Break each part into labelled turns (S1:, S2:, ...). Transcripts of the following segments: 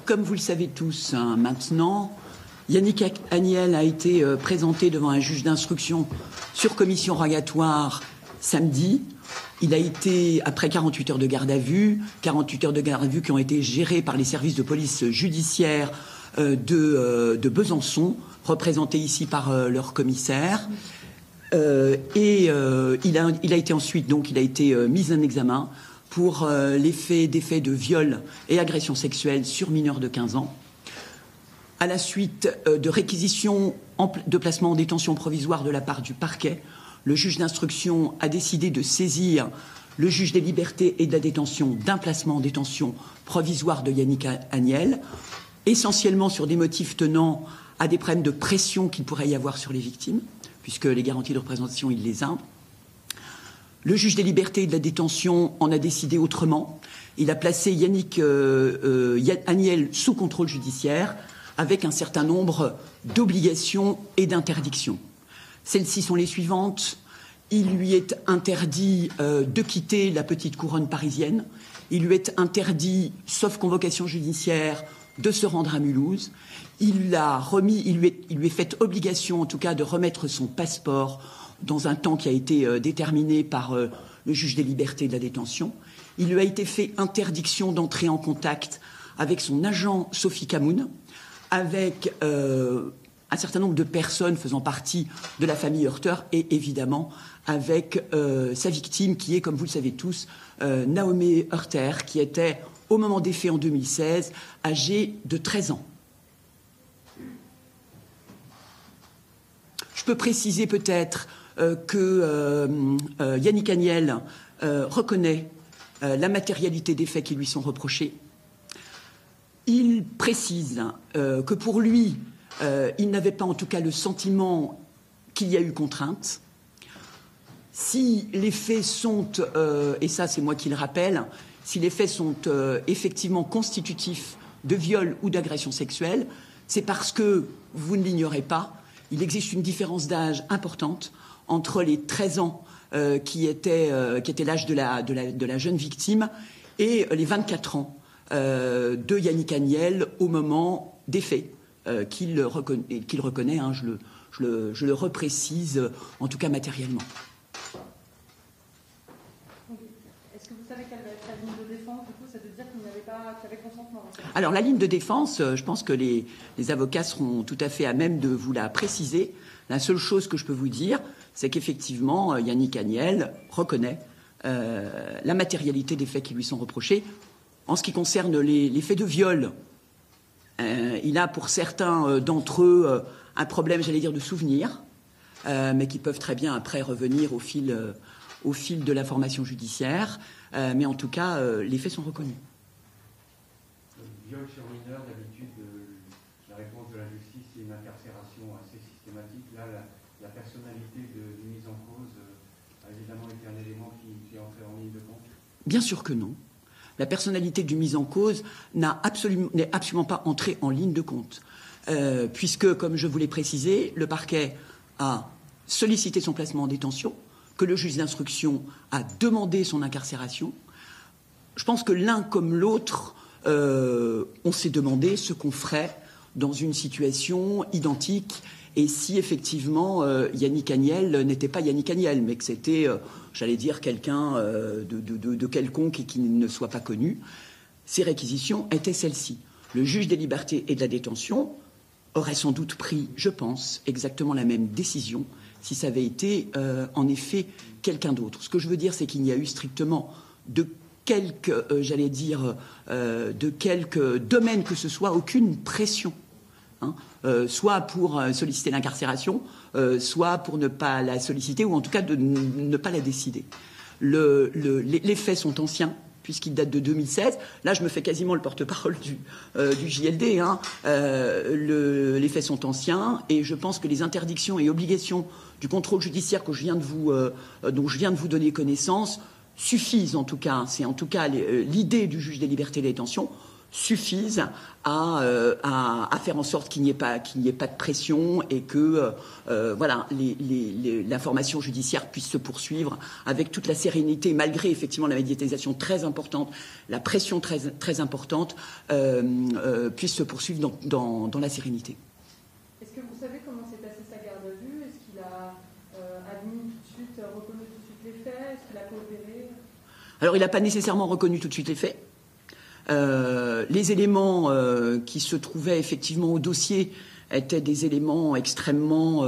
S1: comme vous le savez tous maintenant, Yannick Agnel a été présenté devant un juge d'instruction sur commission rogatoire samedi. Il a été, après 48 heures de garde à vue, 48 heures de garde à vue qui ont été gérées par les services de police judiciaire de Besançon, représentés ici par leur commissaire. Il a été ensuite, donc, il a été mis en examen pour des faits de viol et agression sexuelle sur mineurs de 15 ans. À la suite de réquisitions de placement en détention provisoire de la part du parquet, le juge d'instruction a décidé de saisir le juge des libertés et de la détention d'un placement en détention provisoire de Yannick Agnel, essentiellement sur des motifs tenant à des problèmes de pression qu'il pourrait y avoir sur les victimes, puisque les garanties de représentation, il les a. Le juge des libertés et de la détention en a décidé autrement. Il a placé Yannick Agnel sous contrôle judiciaire avec un certain nombre d'obligations et d'interdictions. Celles-ci sont les suivantes. Il lui est interdit de quitter la petite couronne parisienne. Il lui est interdit, sauf convocation judiciaire, de se rendre à Mulhouse. Il lui est fait obligation, en tout cas, de remettre son passeport dans un temps qui a été déterminé par le juge des libertés et de la détention. Il lui a été fait interdiction d'entrer en contact avec son agent Sophie Camoun, avec un certain nombre de personnes faisant partie de la famille Heurteur et évidemment avec sa victime qui est, comme vous le savez tous, Naomi Heurter, qui était, au moment des faits en 2016, âgée de 13 ans. Je peux préciser peut-être que Yannick Agnel reconnaît la matérialité des faits qui lui sont reprochés. Il précise que pour lui, il n'avait pas en tout cas le sentiment qu'il y a eu contrainte. Si les faits sont, et ça c'est moi qui le rappelle, si les faits sont effectivement constitutifs de viol ou d'agression sexuelle, c'est parce que, vous ne l'ignorez pas, il existe une différence d'âge importante entre les 13 ans qui était l'âge de la jeune victime et les 24 ans de Yannick Agnel au moment des faits qu'il reconnaît, hein, je le reprécise, en tout cas matériellement.
S2: Est-ce que vous savez quelle va être la ligne de défense? Du coup, c'est de dire qu'il n'y avait pas, qu'il y avait consentement.
S1: Alors la ligne de défense, je pense que les avocats seront tout à fait à même de vous la préciser. La seule chose que je peux vous dire, c'est qu'effectivement, Yannick Agnel reconnaît la matérialité des faits qui lui sont reprochés. En ce qui concerne les faits de viol, il a pour certains d'entre eux un problème, j'allais dire, de souvenir, mais qui peuvent très bien après revenir au fil de l'information judiciaire. Mais en tout cas, les faits sont reconnus.
S3: Le viol sur mineur, d'habitude, la réponse de la justice, c'est une incarcération assez systématique. Là, la personnalité du mis en cause a évidemment été un élément qui est entré en ligne de compte.
S1: Bien sûr que non. La personnalité du mis en cause n'est absolument pas entrée en ligne de compte. Puisque, comme je vous l'ai précisé, le parquet a sollicité son placement en détention, que le juge d'instruction a demandé son incarcération. Je pense que l'un comme l'autre, on s'est demandé ce qu'on ferait dans une situation identique et si effectivement Yannick Agnel n'était pas Yannick Agnel, mais que c'était, j'allais dire, quelqu'un de quelconque et qui ne soit pas connu. Ces réquisitions étaient celles-ci. Le juge des libertés et de la détention aurait sans doute pris, je pense, exactement la même décision si ça avait été en effet quelqu'un d'autre. Ce que je veux dire, c'est qu'il n'y a eu strictement de quelque domaine que ce soit, aucune pression. Soit pour solliciter l'incarcération, soit pour ne pas la solliciter, ou en tout cas de ne pas la décider. Les faits sont anciens, puisqu'ils datent de 2016. Là, je me fais quasiment le porte-parole du JLD. Les faits sont anciens, et je pense que les interdictions et obligations du contrôle judiciaire dont je viens de vous donner connaissance suffisent, en tout cas. C'est en tout cas l'idée du juge des libertés et de la détention, suffisent à faire en sorte qu'il n'y ait pas de pression et que voilà, l'information judiciaire puisse se poursuivre avec toute la sérénité, malgré effectivement la médiatisation très importante, la pression très, très importante, puisse se poursuivre dans la sérénité.
S2: Est-ce que vous savez comment s'est passée sa garde à vue? Est-ce qu'il a admis tout de suite, reconnu tout de suite les faits? Est-ce qu'il a coopéré?
S1: Alors il n'a pas nécessairement reconnu tout de suite les faits. Les éléments qui se trouvaient effectivement au dossier étaient des éléments extrêmement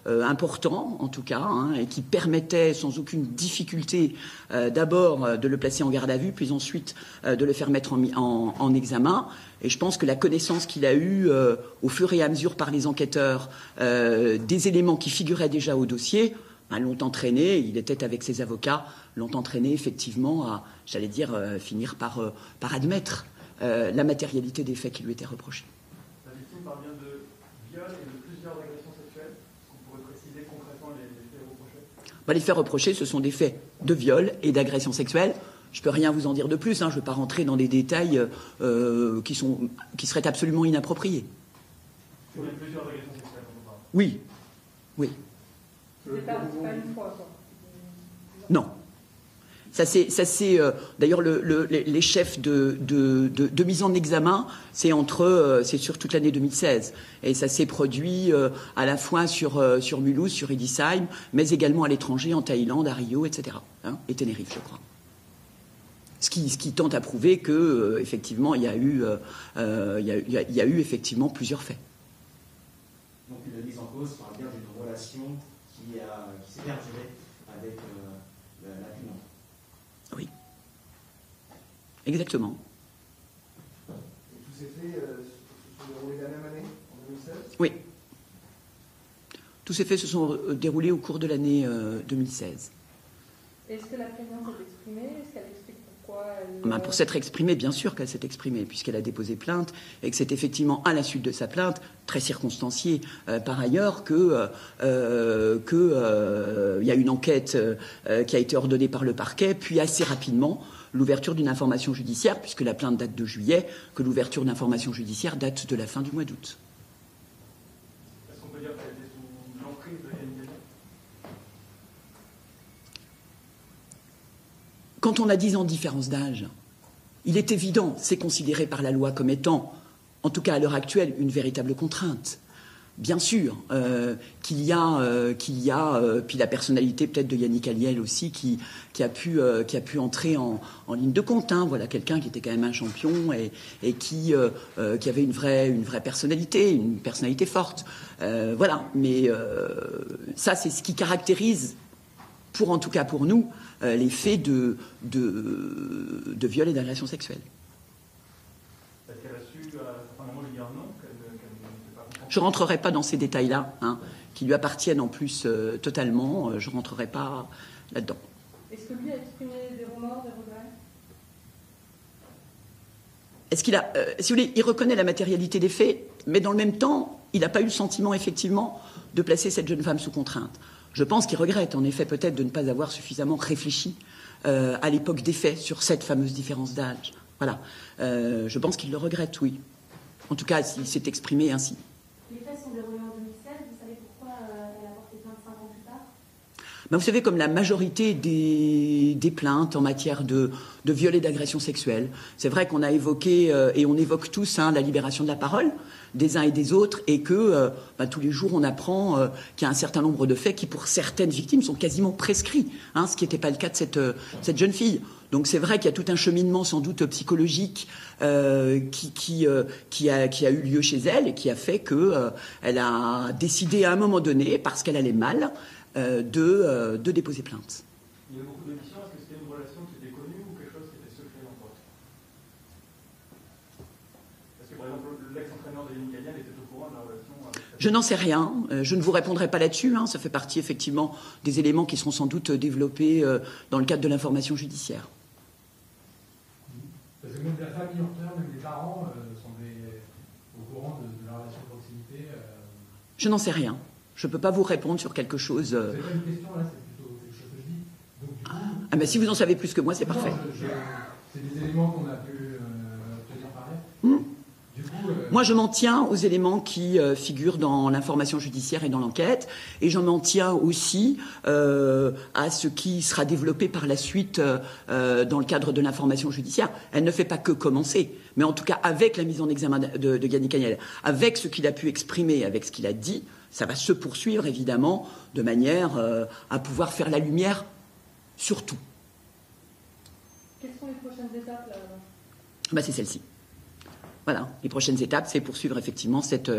S1: importants, en tout cas, hein, et qui permettaient sans aucune difficulté d'abord de le placer en garde à vue, puis ensuite de le faire mettre en examen. Et je pense que la connaissance qu'il a eue au fur et à mesure par les enquêteurs des éléments qui figuraient déjà au dossier, l'ont entraîné, il était avec ses avocats, l'ont entraîné effectivement à, j'allais dire, finir par admettre la matérialité des faits qui lui étaient reprochés.
S4: La victime parle bien de viol et de plusieurs agressions sexuelles. Est-ce qu'on pourrait préciser concrètement les faits reprochés?
S1: Les faits reprochés, ce sont des faits de viol et d'agression sexuelle. Je ne peux rien vous en dire de plus, hein, je ne veux pas rentrer dans des détails qui seraient absolument inappropriés.
S4: Il y a plusieurs agressions sexuelles, on parle.
S1: Oui, oui.
S2: C'est pas une fois, quoi.
S1: Non. Ça c'est d'ailleurs les chefs de mise en examen, c'est sur toute l'année 2016 et ça s'est produit à la fois sur Mulhouse, sur Edisheim, mais également à l'étranger, en Thaïlande, à Rio, etc. Hein, et Tenerife, je crois. Ce qui tente à prouver que effectivement il y a eu effectivement plusieurs faits.
S5: Donc la mise en cause parle bien d'une relation qui s'est perdurée avec la cliente.
S1: Oui. Exactement.
S6: Et tous ces faits se sont déroulés la même année, en 2016 ?
S1: Oui. Tous ces faits se sont déroulés au cours de l'année 2016.
S2: Est-ce que la plaignante s'est exprimée? Est-ce qu'elle explique pourquoi elle...
S1: Pour s'être exprimée, bien sûr qu'elle s'est exprimée, puisqu'elle a déposé plainte, et que c'est effectivement à la suite de sa plainte, très circonstanciée par ailleurs, que y a une enquête qui a été ordonnée par le parquet, puis assez rapidement l'ouverture d'une information judiciaire, puisque la plainte date de juillet, que l'ouverture d'information judiciaire date de la fin du mois d'août.
S4: Est-ce qu'on peut dire qu'elle était sous l'emprise de Yannick Gagnon?
S1: Quand on a 10 ans de différence d'âge, il est évident, c'est considéré par la loi comme étant, en tout cas à l'heure actuelle, une véritable contrainte. Bien sûr qu'il y a puis la personnalité peut-être de Yannick Aliel aussi qui a pu entrer en ligne de compte. Hein. Voilà quelqu'un qui était quand même un champion et qui avait une vraie personnalité, une personnalité forte. Voilà, mais ça c'est ce qui caractérise, en tout cas pour nous, les faits de viol et d'agression sexuelle.
S4: Est-ce qu'elle a su à un certain moment lui dire non, qu'elle n'était pas contente?
S1: Je ne rentrerai pas dans ces détails-là, hein, qui lui appartiennent en plus totalement. Je ne rentrerai pas là-dedans.
S2: Est-ce que lui a exprimé des remords, des regrets?
S1: Est-ce qu'il a, si vous voulez, il reconnaît la matérialité des faits, mais dans le même temps, il n'a pas eu le sentiment, effectivement, de placer cette jeune femme sous contrainte. Je pense qu'il regrette, en effet, peut-être de ne pas avoir suffisamment réfléchi à l'époque des faits sur cette fameuse différence d'âge. Voilà. Je pense qu'il le regrette, oui. En tout cas, s'il s'est exprimé ainsi.
S7: Les faits sont déroulés en 2016. Vous savez pourquoi elle a porté plainte 5 ans plus tard?
S1: Vous savez, comme la majorité des plaintes en matière de viol et d'agression sexuelle, c'est vrai qu'on a évoqué, et on évoque tous, la libération de la parole des uns et des autres, et que tous les jours on apprend qu'il y a un certain nombre de faits qui, pour certaines victimes, sont quasiment prescrits, ce qui n'était pas le cas de cette jeune fille. Donc c'est vrai qu'il y a tout un cheminement sans doute psychologique qui a eu lieu chez elle et qui a fait qu'elle a décidé à un moment donné, parce qu'elle allait mal, de déposer plainte.
S4: Il y a eu beaucoup d'émissions. Est-ce que c'était une relation qui était connue ou quelque chose qui était secret entre eux? Est-ce que par exemple l'ex-entraîneur de Yannick Gagnon était au courant de la relation avec...
S1: Je n'en sais rien. Je ne vous répondrai pas là-dessus. Ça fait partie effectivement des éléments qui seront sans doute développés dans le cadre de l'information judiciaire.
S8: Parce que même la famille en pleurs, même les parents semblaient au courant de la relation de proximité.
S1: Je n'en sais rien. Je ne peux pas vous répondre sur quelque chose.
S8: C'est pas une question, là, c'est plutôt quelque chose que je dis. Donc, du coup,
S1: mais si vous en savez plus que moi, c'est parfait.
S8: C'est des éléments qu'on a pu obtenir par elle.
S1: Moi, je m'en tiens aux éléments qui figurent dans l'information judiciaire et dans l'enquête, et je m'en tiens aussi à ce qui sera développé par la suite dans le cadre de l'information judiciaire. Elle ne fait pas que commencer, mais en tout cas, avec la mise en examen de Yannick Agnel, avec ce qu'il a pu exprimer, avec ce qu'il a dit, ça va se poursuivre, évidemment, de manière à pouvoir faire la lumière sur tout.
S2: Quelles sont les prochaines étapes là
S1: C'est celle-ci. Voilà, les prochaines étapes, c'est poursuivre effectivement cette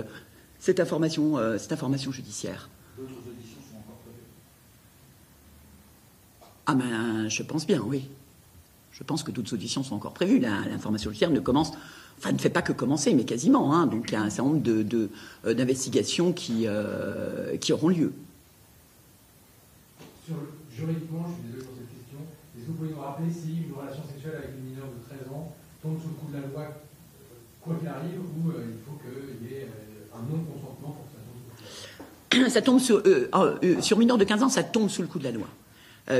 S1: information judiciaire.
S9: D'autres auditions sont encore prévues?
S1: Je pense bien, oui. Je pense que d'autres auditions sont encore prévues. L'information judiciaire ne fait pas que commencer, mais quasiment. Hein. Donc il y a un certain nombre d'investigations qui auront lieu.
S8: Juridiquement, je suis désolé pour cette question, est-ce que vous pouvez nous rappeler si une relation sexuelle avec une mineure de 13 ans tombe sous le coup de la loi, quoi qu'il arrive, ou il faut qu'il y ait un non-consentement pour que ça tombe sous le coup de la loi?
S1: Sur mineur de 15 ans, ça tombe sous le coup de la loi.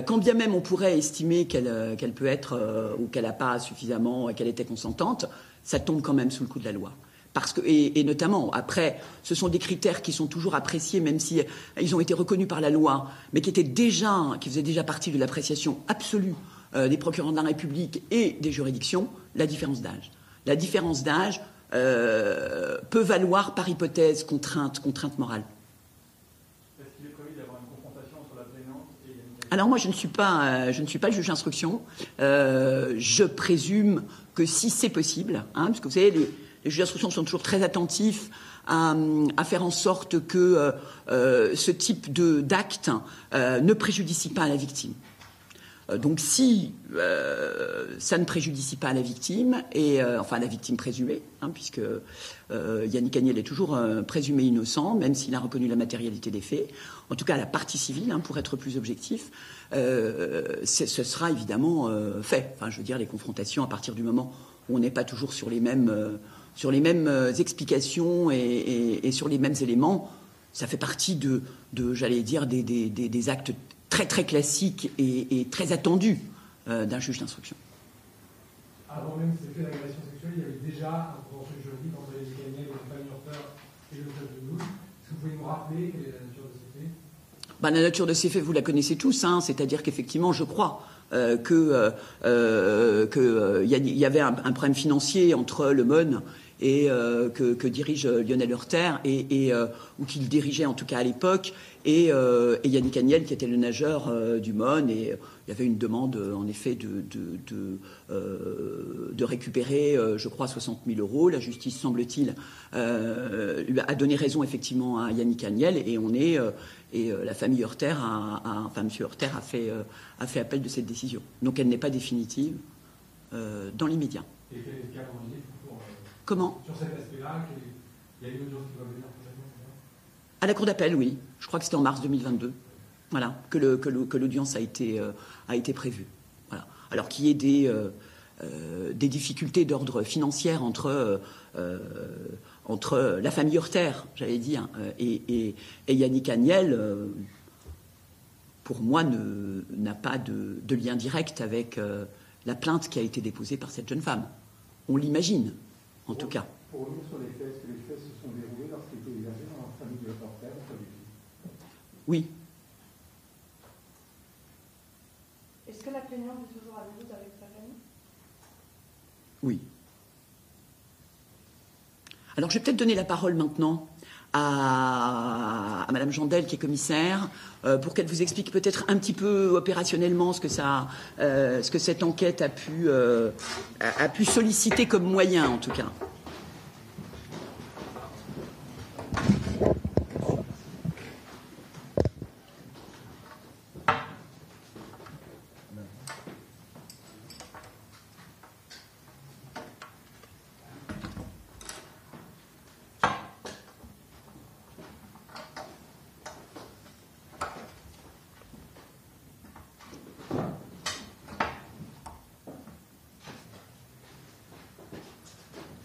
S1: Quand bien même on pourrait estimer qu'elle peut être, ou qu'elle n'a pas suffisamment, qu'elle était consentante, ça tombe quand même sous le coup de la loi. Parce que, et notamment, après, ce sont des critères qui sont toujours appréciés, même si ils ont été reconnus par la loi, mais qui faisaient déjà partie de l'appréciation absolue des procureurs de la République et des juridictions, la différence d'âge. La différence d'âge peut valoir, par hypothèse, contrainte morale.
S4: Est-ce qu'il est prévu d'avoir une confrontation entre la plaignante et Yannick?
S1: Alors moi, je ne suis pas le juge d'instruction. Je présume que si c'est possible, parce que vous savez, les juges d'instruction sont toujours très attentifs à faire en sorte que ce type d'acte ne préjudicie pas à la victime. Donc si ça ne préjudicie pas à la victime, enfin la victime présumée, puisque Yannick Agnel est toujours présumé innocent, même s'il a reconnu la matérialité des faits, en tout cas la partie civile, pour être plus objectif, ce sera évidemment fait. Enfin, je veux dire, les confrontations, à partir du moment où on n'est pas toujours sur les mêmes explications et sur les mêmes éléments, ça fait partie j'allais dire, des actes très très classiques et très attendus d'un juge d'instruction.
S8: Avant même ces faits d'agression sexuelle, il y avait déjà un contentieux juridique entre les Agnel, le famille Horter et le club de Mulhouse. Est-ce que vous pouvez nous rappeler quelle est la nature de ces faits?
S1: La nature de ces faits, vous la connaissez tous, c'est-à-dire qu'effectivement, je crois qu'il y avait un problème financier entre le MON et que dirige Lionel Horter ou qu'il dirigeait en tout cas à l'époque, et Yannick Agnel qui était le nageur du MON, et il y avait une demande en effet de récupérer, je crois, 60 000 €. La justice, semble-t-il, a donné raison effectivement à Yannick Agnel, et la famille Horter M. Horter a fait appel de cette décision. Donc elle n'est pas définitive dans l'immédiat.
S8: Et quel est le calendrier pour
S1: Comment?
S8: Sur cet aspect-là, il y a une audience qui va venir prochainement?
S1: À la Cour d'appel, oui. Je crois que c'était en mars 2022. Voilà, que l'audience a été prévue. Voilà. Alors qu'il y ait des difficultés d'ordre financier entre la famille Horter, j'allais dire, et Yannick Agnel, pour moi, n'a pas de lien direct avec la plainte qui a été déposée par cette jeune femme. On l'imagine, en tout cas.
S6: Pour revenir sur les faits, est-ce que les faits se sont déroulés lorsqu'il était hébergé dans la famille de Horter ou pas du tout?
S1: Oui.
S2: Est-ce que la plaignante est toujours à Mulhouse avec sa famille?
S1: Oui. Alors, je vais peut-être donner la parole maintenant à Madame Jandel, qui est commissaire, pour qu'elle vous explique peut-être un petit peu opérationnellement ce que cette enquête a pu solliciter comme moyen, en tout cas.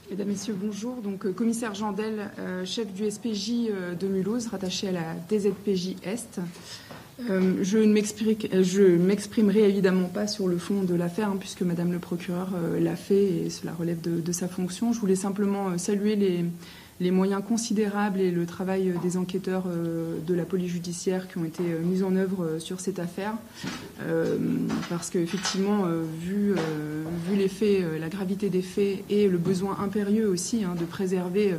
S10: Mesdames, Messieurs, bonjour. Donc, commissaire Jandel, chef du SPJ de Mulhouse, rattaché à la DZPJ Est. Je ne m'exprimerai évidemment pas sur le fond de l'affaire, puisque Madame le procureur l'a fait et cela relève de sa fonction. Je voulais simplement saluer les moyens considérables et le travail des enquêteurs de la police judiciaire qui ont été mis en œuvre sur cette affaire, parce qu'effectivement, vu les faits, la gravité des faits et le besoin impérieux aussi de préserver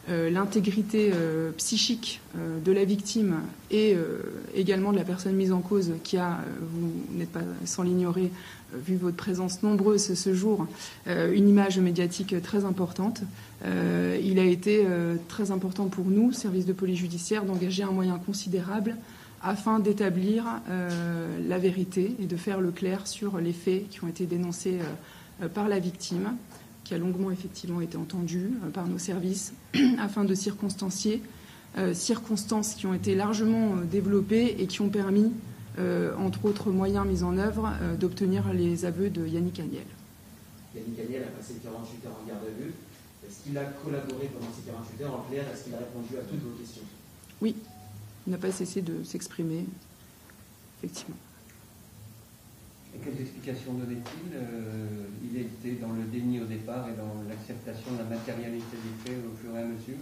S10: l'intégrité psychique de la victime et également de la personne mise en cause qui a, vous n'êtes pas sans l'ignorer, vu votre présence nombreuse ce jour, une image médiatique très importante. Il a été très important pour nous, service de police judiciaire, d'engager un moyen considérable afin d'établir la vérité et de faire le clair sur les faits qui ont été dénoncés par la victime, qui a longuement effectivement été entendue par nos services, afin de circonstancier, circonstances qui ont été largement développées et qui ont permis, entre autres moyens mis en œuvre, d'obtenir les aveux de Yannick Agnel.
S5: Yannick Agnel a passé 48 heures en garde à vue. Est-ce qu'il a collaboré pendant ces 48 heures? En clair, est-ce qu'il a répondu à toutes vos questions?
S10: Oui, il n'a pas cessé de s'exprimer, effectivement.
S3: Et quelles explications donnait-il? Il était dans le déni au départ et dans l'acceptation de la matérialité des faits au fur et à mesure.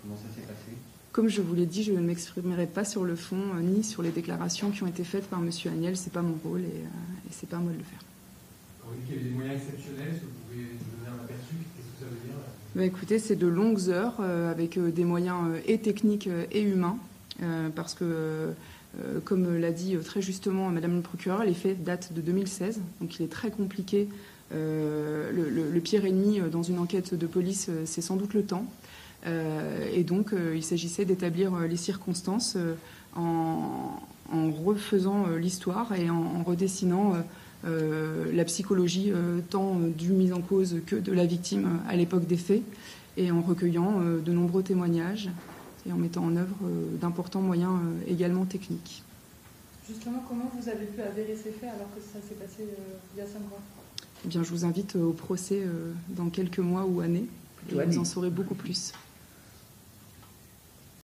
S3: Comment ça s'est passé?
S10: Comme je vous l'ai dit, je ne m'exprimerai pas sur le fond ni sur les déclarations qui ont été faites par M. Agnel. Ce n'est pas mon rôle et ce n'est pas à moi de le faire.
S8: Quand vous dites qu'il y avait des moyens exceptionnels, est-ce que vous pouvez nous donner un aperçu? Qu'est-ce que ça veut dire?
S10: Écoutez, c'est de longues heures avec des moyens et techniques et humains parce que, comme l'a dit très justement Madame le procureur, les faits datent de 2016, donc il est très compliqué. Le pire ennemi dans une enquête de police, c'est sans doute le temps. Et donc, il s'agissait d'établir les circonstances en refaisant l'histoire et en redessinant la psychologie tant du mis en cause que de la victime à l'époque des faits, et en recueillant de nombreux témoignages et en mettant en œuvre d'importants moyens également techniques.
S2: Justement, comment vous avez pu avérer ces faits alors que ça s'est passé il y a 5 mois?
S10: Eh bien, je vous invite au procès dans quelques mois ou années, et vous en saurez beaucoup plus.